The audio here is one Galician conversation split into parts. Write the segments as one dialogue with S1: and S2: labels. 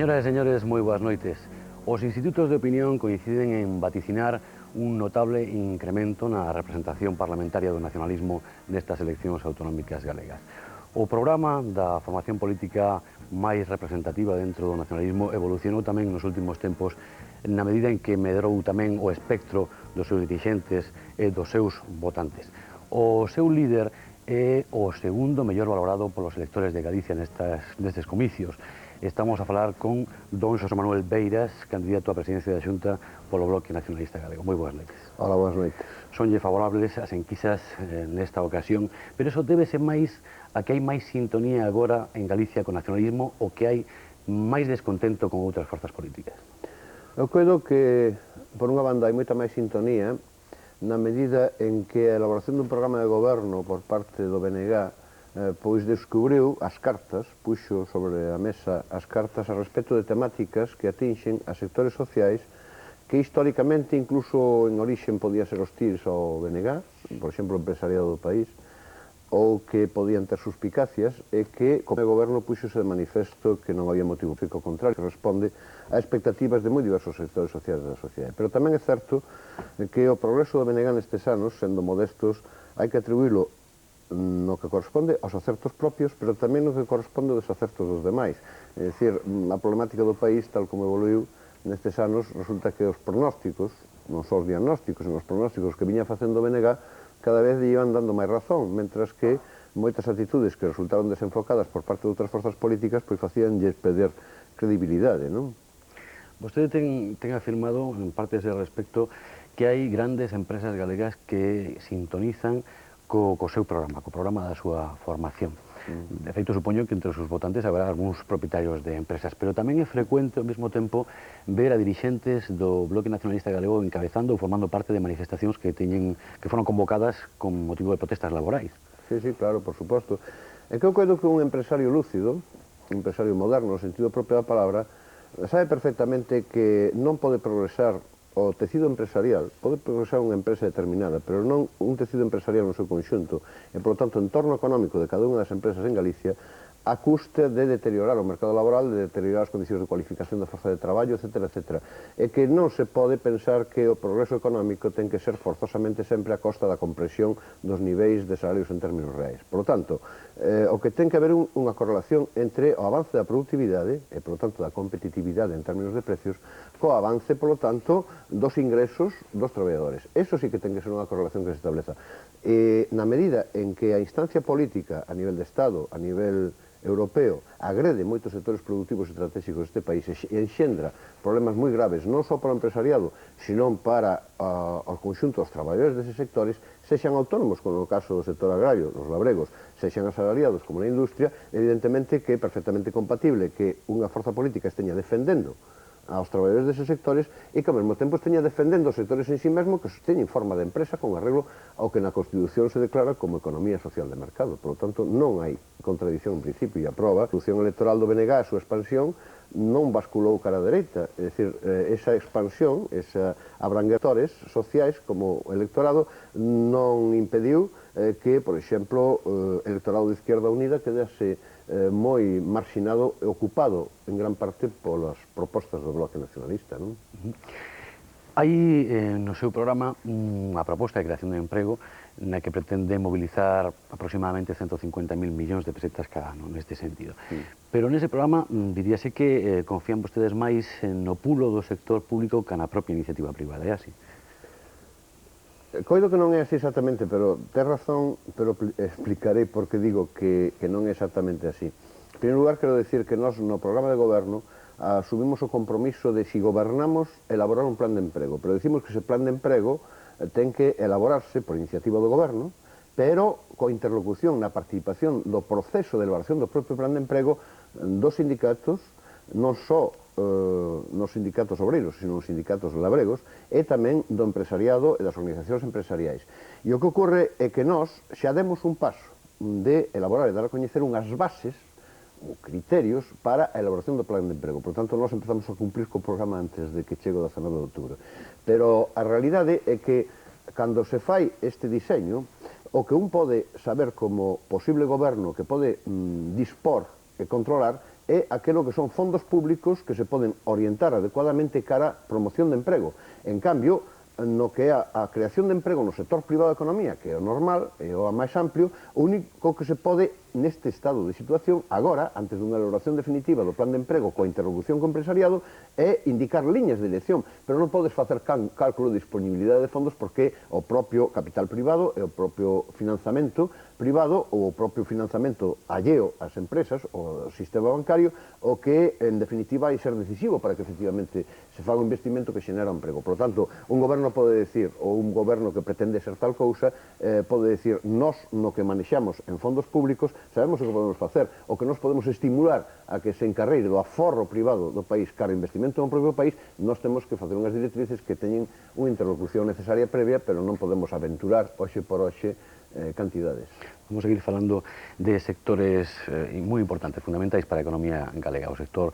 S1: Señoras e señores, moi boas noites. Os institutos de opinión coinciden en vaticinar un notable incremento na representación parlamentaria do nacionalismo nestas eleccións autonómicas galegas. O programa da formación política máis representativa dentro do nacionalismo evolucionou tamén nos últimos tempos na medida en que medrou tamén o espectro dos seus dirixentes e dos seus votantes. O seu líder é o segundo mellor valorado polos electores de Galicia nestes comicios. Estamos a falar con don Xosé Manuel Beiras, candidato á presidencia da Xunta polo Bloque Nacionalista Galego. Moi boas noites.
S2: Hola, boas noites.
S1: Sonlle favorables as enquisas nesta ocasión, pero eso débese máis a que hai máis sintonía agora en Galicia con nacionalismo ou que hai máis descontento con outras forzas políticas?
S2: Eu creo que, por unha banda, hai moita máis sintonía na medida en que a elaboración dun programa de goberno por parte do BNG pois descubriu as cartas, puxo sobre a mesa as cartas a respecto de temáticas que atinxen a sectores sociais que históricamente incluso en orixen podía ser hostis ao BNG, por exemplo, o empresariado do país, ou que podían ter suspicacias, e que como goberno puxose de manifesto que non había motivo, fico contrario, que responde a expectativas de moi diversos sectores sociais da sociedade. Pero tamén é certo que o progreso do BNG nestes anos, sendo modestos, hai que atribuílo no que corresponde aos acertos propios, pero tamén no que corresponde aos acertos dos demais. É dicir, a problemática do país, tal como evoluiu nestes anos, resulta que os pronósticos, non só os diagnósticos, senón os pronósticos que viña facendo o BNG, cada vez iban dando máis razón, mentras que moitas actitudes que resultaron desenfocadas por parte de outras forzas políticas, pois facíanlles perder credibilidade, non?
S1: Vostede ten afirmado, en parte ese respecto, que hai grandes empresas galegas que sintonizan co seu programa, co programa da súa formación. De feito, supoño que entre os seus votantes haberá algúns propietarios de empresas, pero tamén é frecuente ao mesmo tempo ver a dirixentes do Bloque Nacionalista Galego encabezando ou formando parte de manifestacións que foron convocadas con motivo de protestas laborais.
S2: Sí, claro, por suposto. É que eu creo que un empresario lúcido, un empresario moderno, no sentido propio da palabra, sabe perfectamente que non pode progresar o tecido empresarial, pode progresar unha empresa determinada, pero non un tecido empresarial no seu conxunto, e, polo tanto, o entorno económico de cada unha das empresas en Galicia a custe de deteriorar o mercado laboral, de deteriorar as condicións de cualificación da forza de traballo, etc. E que non se pode pensar que o progreso económico ten que ser forzosamente sempre a costa da compresión dos niveis de salarios en términos reais. Por lo tanto, o que ten que haber unha correlación entre o avance da productividade e, por lo tanto, da competitividade en términos de precios, co avance, por lo tanto, dos ingresos dos traballadores. Eso sí que ten que ser unha correlación que se estableza. Na medida en que a instancia política a nivel de Estado, a nivel europeo, agrede moitos sectores productivos estratégicos deste país e enxendra problemas moi graves, non só para o empresariado, senón para o conxunto dos traballadores deses sectores, sexan autónomos, como no caso do sector agrario, os labregos, sexan asalariados como na industria, evidentemente que é perfectamente compatible que unha forza política esteña defendendo aos traballadores deses sectores e que ao mesmo tempo esteña defendendo os sectores en sí mesmo que teñen forma de empresa con arreglo ao que na Constitución se declara como economía social de mercado. Por lo tanto, non hai contradición en principio, e a prova, a Constitución electoral do BNG, a súa expansión, non basculou cara a dereita, é dicir, esa expansión, esa abranguetores sociais como electorado non impediu que, por exemplo, o electorado de Izquierda Unida quedase moi marxinado e ocupado en gran parte polas propostas do Bloque Nacionalista, non?
S1: Hai no seu programa unha proposta de creación de emprego na que pretende mobilizar aproximadamente 150.000 millóns de pesetas cada ano neste sentido. Pero nese programa diríase que confían vostedes máis no pulo do sector público que na propia iniciativa privada, é así?
S2: Coido que non é así exactamente, pero ten razón, pero explicarei por que digo que non é exactamente así. En primeiro lugar, quero decir que nós no programa de goberno asumimos o compromiso de, si gobernamos, elaborar un plan de emprego, pero decimos que ese plan de emprego ten que elaborarse por iniciativa do goberno, pero coa interlocución na participación do proceso de elaboración do propio plan de emprego dos sindicatos, non só nos sindicatos obreiros, sino nos sindicatos labregos, e tamén do empresariado e das organizacións empresariais. E o que ocorre é que nós xa demos un paso de elaborar e dar a coñecer unhas bases ou criterios para a elaboración do plan de emprego. Por tanto, nós empezamos a cumplir co programa antes de que chegue o 19 de outubro. Pero a realidade é que, cando se fai este diseño, o que un pode saber como posible goberno que pode dispor e controlar é aquilo que son fondos públicos que se poden orientar adecuadamente cara a promoción de emprego. En cambio, no que é a creación de emprego no sector privado da economía, que é o normal, é o máis amplio, o único que se pode neste estado de situación, agora, antes dunha elaboración definitiva do plan de emprego coa interlocución co empresariado, é indicar liñas de dirección, pero non podes facer cálculo de disponibilidade de fondos porque o propio capital privado e o propio financiamento privado ou o propio financiamento alleo ás empresas, o sistema bancario, o que, en definitiva, vai ser decisivo para que, efectivamente, se faga un investimento que xenera emprego. Por lo tanto, un goberno pode decir, ou un goberno que pretende ser tal cousa, pode decir, nós, no que manexamos en fondos públicos, sabemos o que podemos facer, o que nos podemos estimular a que se encarreire do aforro privado do país cara a investimento no propio país, nós temos que facer unhas directrices que teñen unha interlocución necesaria previa, pero non podemos aventurar, hoxe por hoxe, cantidades.
S1: Vamos a seguir falando de sectores moi importantes, fundamentais para a economía galega, o sector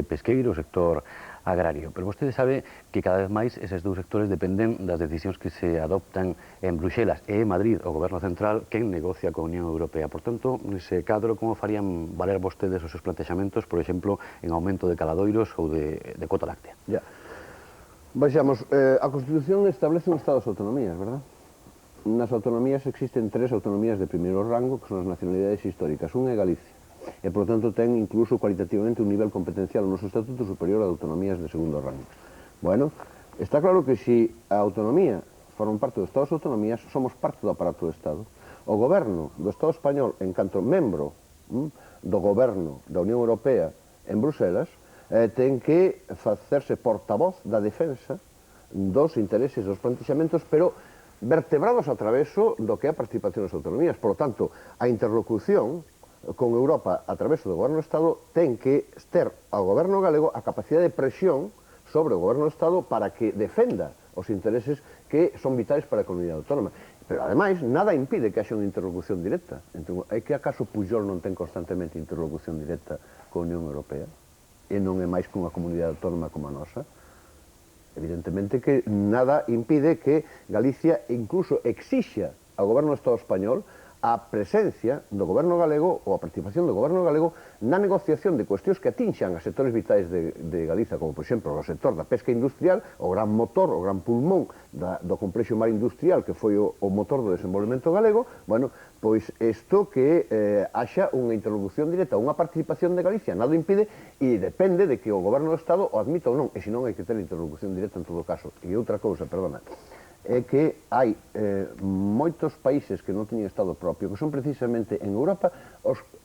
S1: pesqueiro, o sector agrario. Pero vostede sabe que cada vez máis eses dous sectores dependen das decisións que se adoptan en Bruxelas e en Madrid, o Goberno Central, quen negocia coa Unión Europea. Por tanto, nese cadro, como farían valer vostedes os seus plantexamentos, por exemplo, en aumento de caladoiros ou de cota láctea?
S2: Ya. Baixamos, a Constitución establece un estado de autonomías, verdad? Nas autonomías existen 3 autonomías de primeiro rango, que son as nacionalidades históricas. Unha é Galicia, e, por tanto, ten incluso cualitativamente un nivel competencial no noso estatuto superior a autonomías de segundo rango. Bueno, está claro que se a autonomía forman parte do Estado das autonomías, somos parte do aparato do Estado. O goberno do Estado español, en canto membro do goberno da Unión Europea en Bruselas, ten que facerse portavoz da defensa dos intereses dos plantexamentos, pero vertebrados a traveso do que é a participación das autonomías. Por lo tanto, a interlocución con Europa a traveso do goberno do Estado ten que ter ao goberno galego a capacidade de presión sobre o goberno do Estado para que defenda os intereses que son vitais para a comunidade autónoma. Pero, ademais, nada impide que haxa unha interlocución directa. Entón, é que acaso Pujol non ten constantemente interlocución directa con a Unión Europea? E non é máis que unha comunidade autónoma como a nosa? Evidentemente que nada impide que Galicia incluso exixa ao goberno do Estado español a presencia do goberno galego ou a participación do goberno galego na negociación de cuestións que atinxan a sectores vitais de Galiza, como, por exemplo, o sector da pesca industrial, o gran motor, o gran pulmón do complexo mar industrial que foi o motor do desenvolvemento galego. Bueno, pois isto que haxa unha interlocución directa, unha participación de Galicia, nada impide, e depende de que o goberno do Estado o admita ou non, e senón hai que ter interlocución directa en todo caso. E outra cousa, perdona, é que hai moitos países que non teñen Estado propio, que son precisamente en Europa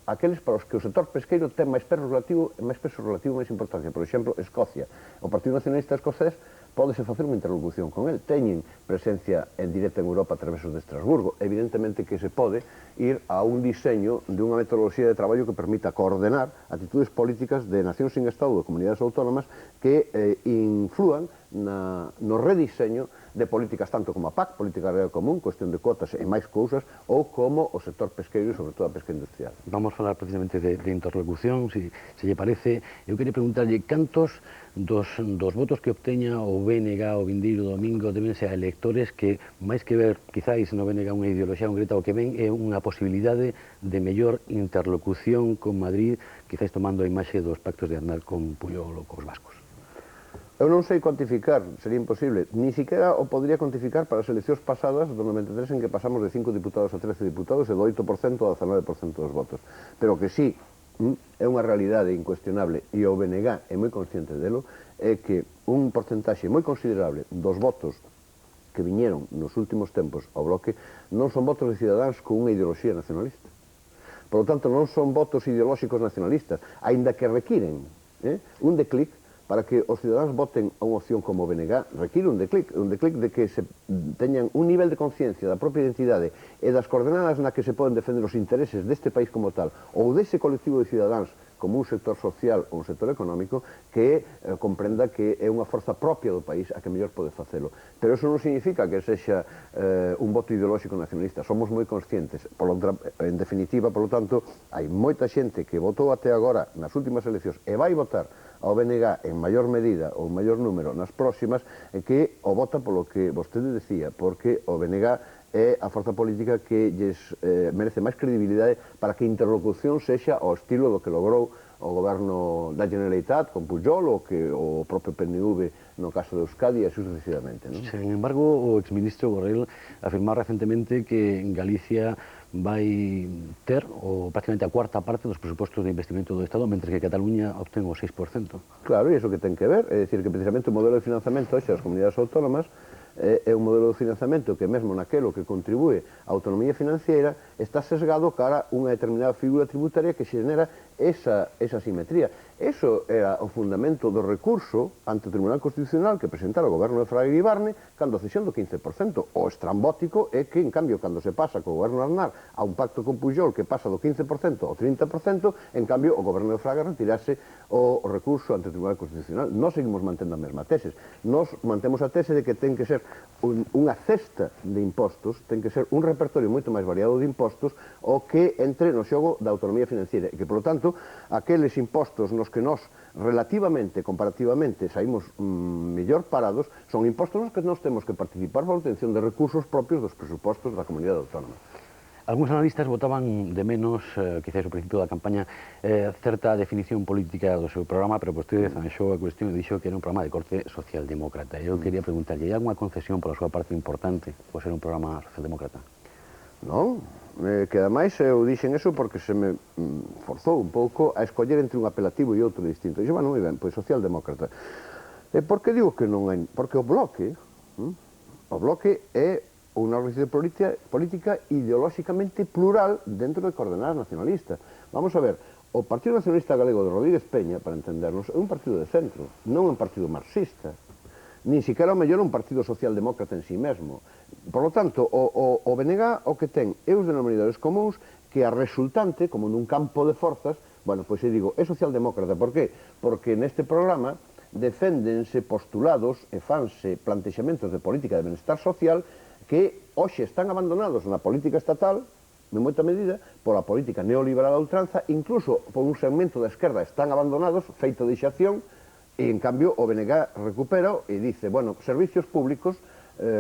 S2: aqueles para os que o sector pesqueiro ten máis peso relativo, máis importancia. Por exemplo, Escocia. O Partido Nacionalista Escocés pódese facer unha interlocución con el. Teñen presencia en directa en Europa a través de Estrasburgo. Evidentemente que se pode ir a un diseño de unha metodoloxía de traballo que permita coordenar actitudes políticas de nacións sin Estado, de comunidades autónomas, que inflúan no rediseño de políticas tanto como a PAC, Política Agraria Común, cuestión de cuotas e máis cousas, ou como o sector pesqueiro e, sobre todo, a pesca industrial.
S1: Vamos a falar precisamente de interlocución, se lle parece. Eu queria preguntarlle cantos dos votos que obteña o BNG o vindeiro domingo deben ser a electores que, máis que ver, quizáis, no BNG unha ideoloxía concreta, o que ven é unha posibilidade de mellor interlocución con Madrid, quizáis tomando a imaxe dos pactos de Aznar con Pujol ou cos vascos.
S2: Eu non sei cuantificar, sería imposible, ni siquiera o podría cuantificar para as eleccións pasadas do 93 en que pasamos de 5 diputados a 13 diputados e do 8% a 19% dos votos. Pero que sí, é unha realidade incuestionable e o BNG é moi consciente delo, é que un porcentaxe moi considerable dos votos que viñeron nos últimos tempos ao bloque non son votos de cidadáns con unha ideoloxía nacionalista. Por lo tanto, non son votos ideolóxicos nacionalistas, aínda que requiren un declic para que os cidadáns voten a unha opción como o BNG, require un declic de que se teñan un nivel de conciencia da propia identidade e das coordenadas na que se poden defender os intereses deste país como tal, ou dese colectivo de cidadáns como un sector social ou un sector económico que comprenda que é unha forza propia do país a que mellor pode facelo. Pero eso non significa que sexa un voto ideolóxico nacionalista. Somos moi conscientes. En definitiva, por lo tanto, hai moita xente que votou até agora nas últimas eleccións e vai votar ao BNG en maior medida ou maior número nas próximas, que o vota polo que vostede decía, porque o BNG é a forza política que lles merece máis credibilidade para que a interlocución sexa ao estilo do que logrou o goberno da Generalitat con Pujol ou que o propio PNV no caso de Euskadi e sucesivamente.
S1: Sin embargo, o exministro Borrell afirmaba recentemente que Galicia vai ter prácticamente a cuarta parte dos presupostos de investimento do Estado, mentre que Cataluña obtén o 6%.
S2: Claro, e iso que ten que ver, é dicir que precisamente o modelo de financiamento hoxe das comunidades autónomas é un modelo de financiamento que mesmo naquelo que contribúe á autonomía financiera está sesgado cara a unha determinada figura tributaria que xenera esa simetría. Eso era o fundamento do recurso ante o Tribunal Constitucional que presentara o goberno de Fraga Iribarne cando a cesión do 15%. O estrambótico é que, en cambio, cando se pasa co goberno de Aznar a un pacto con Pujol que pasa do 15% ao 30%, en cambio, o goberno de Fraga retirase o recurso ante o Tribunal Constitucional. Nós seguimos mantendo a mesma tese. Nós mantemos a tese de que ten que ser unha cesta de impostos, ten que ser un repertorio moito máis variado de impostos o que entre no xogo da autonomía financiera e que, polo tanto, aqueles impostos nos que nós relativamente, comparativamente, saímos mellor parados, son impostos nos que nós temos que participar por obtención de recursos propios dos presupostos da comunidade autónoma.
S1: Algúns analistas votaban de menos, quizás ao principio da campaña, certa definición política do seu programa, pero vostede zanxou a cuestión e dixo que era un programa de corte socialdemócrata. Eu quería preguntarlle, hai alguna concesión pola súa parte importante por ser un programa socialdemócrata?
S2: Non, que ademais eu dixen eso porque se me forzou un pouco a escoller entre un apelativo e outro distinto. Dixo, bueno, moi ben, pois socialdemócrata. E por que digo que non hai? Porque o Bloque é unha organización política ideolóxicamente plural dentro de coordenadas nacionalistas. Vamos a ver, o Partido Nacionalista Galego de Rodríguez Peña, para entendernos, é un partido de centro, non un partido marxista, nin siquiera o mellor un partido socialdemócrata en sí mesmo. Por lo tanto, o BNG o que ten é os denominadores comuns que a resultante, como nun campo de forzas, bueno, pois eu digo, é socialdemócrata. Por qué? Porque neste programa deféndense postulados e fanse plantexamentos de política de benestar social que hoxe están abandonados na política estatal, en moita medida, pola política neoliberal a ultranza, incluso por un segmento da esquerda están abandonados, feito de xacción, e en cambio o BNG recupera e dice, bueno, servicios públicos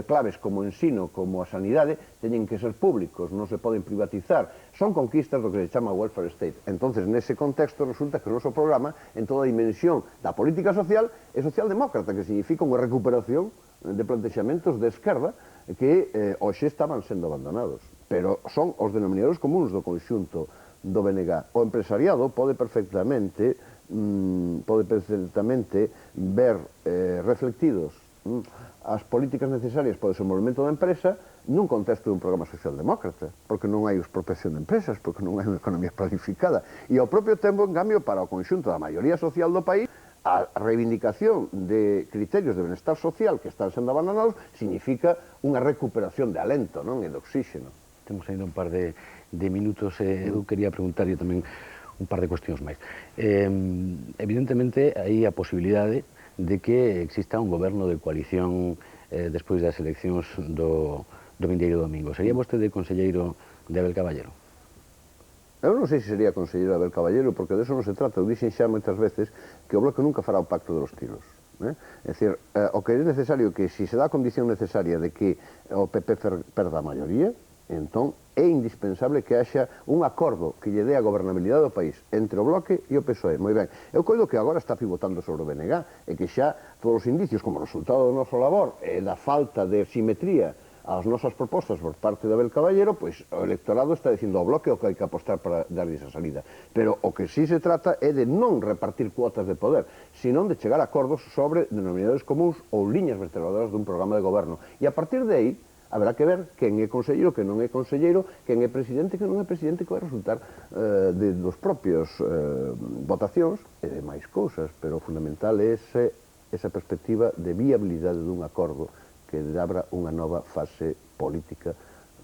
S2: claves como o ensino, como a sanidade, teñen que ser públicos, non se poden privatizar. Son conquistas do que se chama welfare state. Entonces, nese contexto, resulta que o noso programa, en toda a dimensión da política social, é socialdemócrata, que significa unha recuperación de plantexamentos de esquerda que hoxe estaban sendo abandonados. Pero son os denominadores comuns do conxunto do BNG. O empresariado pode perfectamente ver reflectidos as políticas necesarias para o desenvolvemento da empresa nun contexto dun programa socialdemócrata, porque non hai expropiación de empresas, porque non hai unha economía planificada. E ao propio tempo, en cambio, para o conxunto da maioría social do país, a reivindicación de criterios de benestar social que están sendo abandonados significa unha recuperación de alento, non? E de oxígeno.
S1: Temos ainda un par de minutos, eu quería preguntarlle tamén un par de cuestións máis. Evidentemente, hai a posibilidade de que exista un goberno de coalición despois das eleccións do vindeiro domingo. Sería vostede conselleiro de Abel Caballero?
S2: Eu non sei se sería conselleiro de Abel Caballero, porque de eso non se trata. Eu dixen xa moitas veces que o Bloque nunca fará o pacto de los tiros. É dicir, o que é necesario que, se dá a condición necesaria de que o PP perda a maioría, entón é indispensable que haxa un acordo que lle dé a gobernabilidade do país entre o Bloque e o PSOE. Moi ben, eu coido que agora está pivotando sobre o BNG e que xa todos os indicios como resultado do noso labor e da falta de simetría ás nosas propostas por parte de Abel Caballero, pois o electorado está dicindo ao Bloque o que hai que apostar para darlle esa salida. Pero o que sí se trata é de non repartir cuotas de poder, sino de chegar a acordos sobre denominadores comuns ou liñas vertebradoras dun programa de goberno. E a partir de aí, haberá que ver quen é conselleiro, quen non é conselleiro, quen é presidente, quen non é presidente, que vai resultar dos propios votacións e de máis cousas, pero o fundamental é esa perspectiva de viabilidade dun acordo que abra unha nova fase política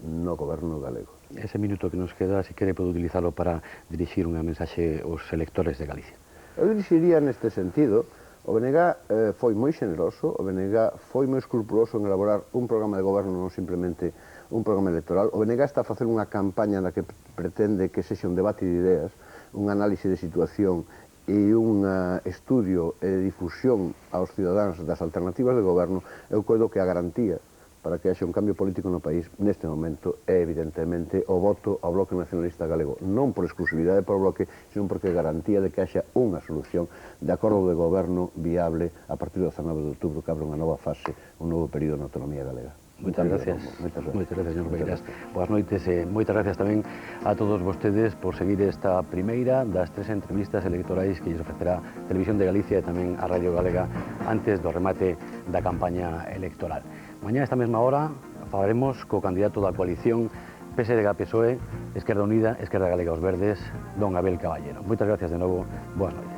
S2: no goberno galego.
S1: Ese minuto que nos queda, se quere, pode utilizarlo para dirixir unha mensaxe aos electores de Galicia.
S2: Eu dirixiría neste sentido. O BNG foi moi xeneroso, o BNG foi moi escrupuloso en elaborar un programa de goberno, non simplemente un programa electoral. O BNG está a facer unha campaña na que pretende que sexa un debate de ideas, un análise de situación e un estudio e difusión aos cidadáns das alternativas de goberno. Eu coido que a garantía para que haxa un cambio político no país neste momento é evidentemente o voto ao Bloque Nacionalista Galego, non por exclusividade por Bloque, sino porque garantía de que haxa unha solución de acordo de goberno viable a partir do 19 de outubro, que abre unha nova fase, un novo período na autonomía galega.
S1: Moitas gracias, señor Beiras. Boas noites e moitas gracias tamén a todos vostedes por seguir esta primeira das 3 entrevistas electorais que lles ofrecerá Televisión de Galicia e tamén a Radio Galega antes do remate da campaña electoral. Mañá, esta mesma hora, falaremos co candidato da coalición PSDG-PSOE, Esquerda Unida, Esquerda Galega, os Verdes, don Abel Caballero. Moitas gracias de novo, boas noites.